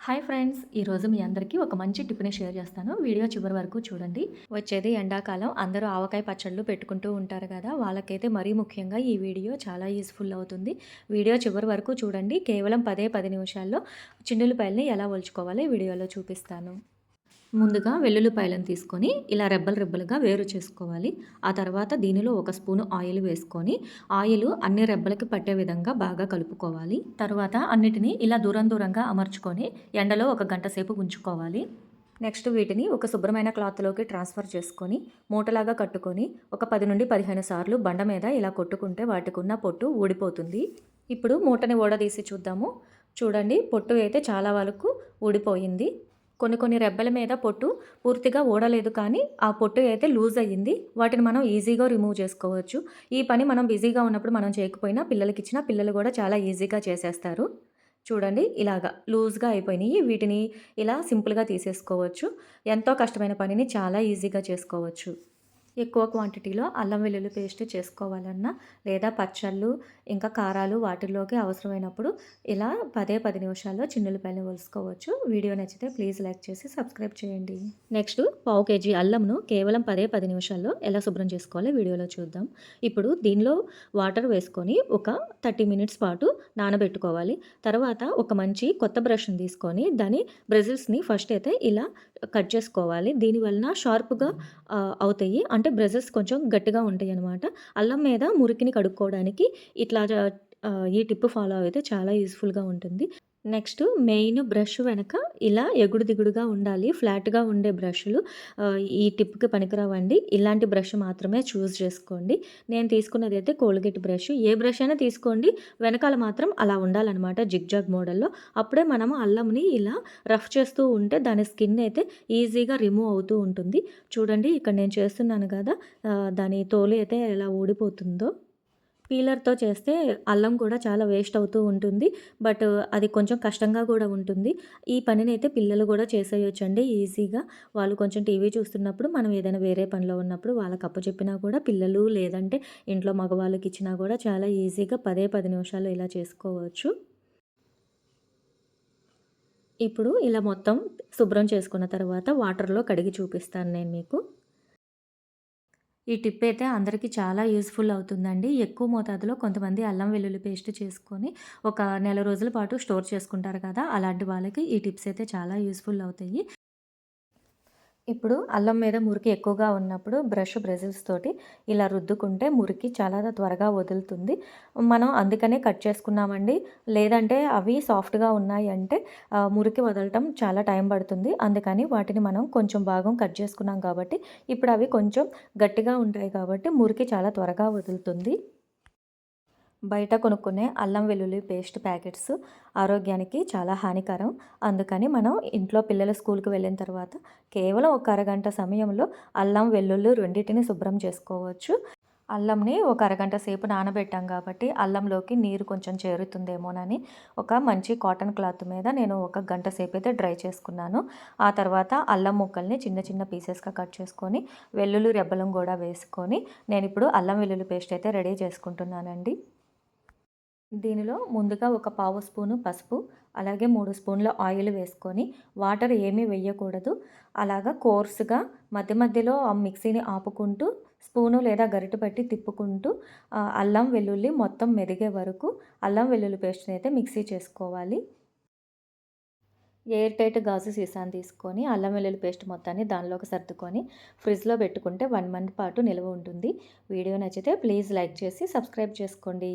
Hi friends! ఈరోజు మీ అందరికీ ఒక మంచి టిప్‌ని షేర్ చేస్తాను. వీడియో చివరి వరకు చూడండి. వచ్చేది ఎండాకాలం. అందరూ ఆవకాయ పచ్చళ్ళు పెట్టుకుంటూ ఉంటారు కదా! వాళ్ళకైతే మరీ ముఖ్యంగా ఈ వీడియో చాలా యూజ్‌ఫుల్ అవుతుంది. వీడియో చివరి వరకు చూడండి. కేవలం 10 నిమిషాల్లో చిన్నుల్లిపాయలని ఎలా ఒలుచుకోవాలో ఈ వీడియోలో చూపిస్తాను. ముందుగా వెల్లుల్లిపాయలను తీసుకొని ఇలా రెబ్బలు రెబ్బలుగా వేరు చేసుకోవాలి. ఆ తర్వాత దీనిలో ఒక స్పూను ఆయిల్ వేసుకొని ఆయిల్ అన్ని రెబ్బలకి పట్టే విధంగా బాగా కలుపుకోవాలి. తర్వాత అన్నిటిని ఇలా దూరం దూరంగా అమర్చుకొని ఎండలో ఒక గంట సేపు ఉంచుకోవాలి. నెక్స్ట్ వీటిని ఒక శుభ్రమైన క్లాత్‌లోకి ట్రాన్స్‌ఫర్ చేసుకొని మూటలాగా కట్టుకొని ఒక 10 నుండి 15 సార్లు బండ మీద ఇలా కొట్టుకుంటే వాటికున్న పొట్టు ఊడిపోతుంది. ఇప్పుడు మూటని ఊడదీసి చూద్దాము. చూడండి, పొట్టు అయితే చాలా వరకు ఊడిపోయింది. కొన్ని రెబ్బల మీద పొట్టు పూర్తిగా ఊడలేదు, కానీ ఆ పొట్టు అయితే లూజ్ అయ్యింది. వాటిని మనం ఈజీగా రిమూవ్ చేసుకోవచ్చు. ఈ పని మనం బిజీగా ఉన్నప్పుడు మనం చేయకపోయినా పిల్లలకిచ్చినా పిల్లలు కూడా చాలా ఈజీగా చేసేస్తారు. చూడండి, ఇలాగా లూజ్‌గా అయిపోయినాయి. వీటిని ఇలా సింపుల్‌గా తీసేసుకోవచ్చు. ఎంతో కష్టమైన పనిని చాలా ఈజీగా చేసుకోవచ్చు. ఎక్కువ క్వాంటిటీలో అల్లం వెల్లుల్లి పేస్ట్ చేసుకోవాలన్నా, లేదా పచ్చళ్ళు ఇంకా కారాలు వాటిల్లోకి అవసరమైనప్పుడు ఇలా 10 నిమిషాల్లో చిన్నుల్లిపాయలు ఒలుసుకోవచ్చు. వీడియో నచ్చితే ప్లీజ్ లైక్ చేసి సబ్స్క్రైబ్ చేయండి. నెక్స్ట్ పావు కేజీ అల్లంను కేవలం 10 నిమిషాల్లో ఎలా శుభ్రం చేసుకోవాలో వీడియోలో చూద్దాం. ఇప్పుడు దీనిలో వాటర్ వేసుకొని ఒక 30 మినిట్స్ పాటు నానబెట్టుకోవాలి. తర్వాత ఒక మంచి కొత్త బ్రష్‌ని తీసుకొని దాని బ్రిజిల్స్‌ని ఫస్ట్ అయితే ఇలా కట్ చేసుకోవాలి. దీనివలన షార్ప్‌గా అవుతాయి. అంటే బ్రషెస్ కొంచెం గట్టిగా ఉంటాయనమాట. అల్లం మీద మురికిని కడుక్కోవడానికి ఇట్లా ఈ టిప్ ఫాలో అయితే చాలా యూజ్‌ఫుల్‌గా ఉంటుంది. నెక్స్ట్ మెయిన్ బ్రష్ వెనక ఇలా ఎగుడు దిగుడుగా ఉండాలి. ఫ్లాట్‌గా ఉండే బ్రష్‌లు ఈ టిప్‌కి పనికిరావండి. ఇలాంటి బ్రష్ మాత్రమే చూజ్ చేసుకోండి. నేను తీసుకున్నదైతే కోల్గేట్ బ్రష్. ఏ బ్రష్ అయినా తీసుకోండి. వెనకాల మాత్రం అలా ఉండాలనమాట, జిగ్‌జాగ్ మోడల్‌లో. అప్పుడే మనము అల్లంని ఇలా రఫ్ చేస్తూ ఉంటే దాని స్కిన్ అయితే ఈజీగా రిమూవ్ అవుతూ ఉంటుంది. చూడండి, ఇక్కడ నేను చేస్తున్నాను కదా! దాని తోలు అయితే ఎలా ఊడిపోతుందో. పీలర్‌తో చేస్తే అల్లం కూడా చాలా వేస్ట్ అవుతూ ఉంటుంది. బట్ అది కొంచెం కష్టంగా కూడా ఉంటుంది. ఈ పనినైతే పిల్లలు కూడా చేసేయొచ్చండి ఈజీగా. వాళ్ళు కొంచెం టీవీ చూస్తున్నప్పుడు, మనం ఏదైనా వేరే పనిలో ఉన్నప్పుడు వాళ్ళకి అప్పచెప్పినా కూడా పిల్లలు, లేదంటే ఇంట్లో మగవాళ్ళకి ఇచ్చినా కూడా చాలా ఈజీగా 10 నిమిషాల్లో ఇలా చేసుకోవచ్చు. ఇప్పుడు ఇలా మొత్తం శుభ్రం చేసుకున్న తర్వాత వాటర్‌లో కడిగి చూపిస్తాను నేను మీకు. ఈ టిప్ అయితే అందరికీ చాలా యూజ్‌ఫుల్ అవుతుందండి. ఎక్కువ మోతాదులో కొంతమంది అల్లం వెల్లుల్లి పేస్ట్ చేసుకొని ఒక నెల రోజుల పాటు స్టోర్ చేసుకుంటారు కదా! అలాంటి వాళ్ళకి ఈ టిప్స్ అయితే చాలా యూజ్‌ఫుల్ అవుతాయి. ఇప్పుడు అల్లం మీద మురికి ఎక్కువగా ఉన్నప్పుడు బ్రిజిల్స్ తోటి ఇలా రుద్దుకుంటే మురికి చాలా త్వరగా వదులుతుంది. మనం అందుకనే కట్ చేసుకున్నామండి. లేదంటే అవి సాఫ్ట్‌గా ఉన్నాయి అంటే మురికి వదలటం చాలా టైం పడుతుంది. అందుకని వాటిని మనం కొంచెం భాగం కట్ చేసుకున్నాం కాబట్టి ఇప్పుడు అవి కొంచెం గట్టిగా ఉంటాయి కాబట్టి మురికి చాలా త్వరగా వదులుతుంది. బయట కొనుక్కునే అల్లం వెల్లుల్లి పేస్ట్ ప్యాకెట్స్ ఆరోగ్యానికి చాలా హానికరం. అందుకని మనం ఇంట్లో పిల్లలు స్కూల్‌కి వెళ్ళిన తర్వాత కేవలం ఒక అరగంట సమయంలో అల్లం, వెల్లుల్లి రెండిటిని శుభ్రం చేసుకోవచ్చు. అల్లంని ఒక అరగంట సేపు నానబెట్టాం కాబట్టి అల్లంలోకి నీరు కొంచెం చేరుతుందేమోనని ఒక మంచి కాటన్ క్లాత్ మీద నేను ఒక గంట సేపు అయితే డ్రై చేసుకున్నాను. ఆ తర్వాత అల్లం ముక్కల్ని చిన్న చిన్న పీసెస్‌గా కట్ చేసుకొని వెల్లుల్లి రెబ్బలను కూడా వేసుకొని నేనిప్పుడు అల్లం వెల్లుల్లి పేస్ట్ అయితే రెడీ చేసుకుంటున్నానండి. దీనిలో ముందుగా ఒక పావు స్పూను పసుపు, అలాగే 3 స్పూన్ల ఆయిల్ వేసుకొని వాటర్ ఏమీ వేయకూడదు. అలాగా కోర్స్‌గా మధ్య మధ్యలో ఆ మిక్సీని ఆపుకుంటూ స్పూను లేదా గరిటె పెట్టి తిప్పుకుంటూ అల్లం వెల్లుల్లి మొత్తం మెదిగే వరకు అల్లం వెల్లుల్లి పేస్ట్‌ని అయితే మిక్సీ చేసుకోవాలి. ఎయిర్ టైట్ గాజు సీసాని తీసుకొని అల్లం వెల్లుల్లి పేస్ట్ మొత్తాన్ని దానిలోకి సర్దుకొని ఫ్రిడ్జ్‌లో పెట్టుకుంటే 1 మంత్ పాటు నిల్వ ఉంటుంది. వీడియో నచ్చితే ప్లీజ్ లైక్ చేసి సబ్స్క్రైబ్ చేసుకోండి.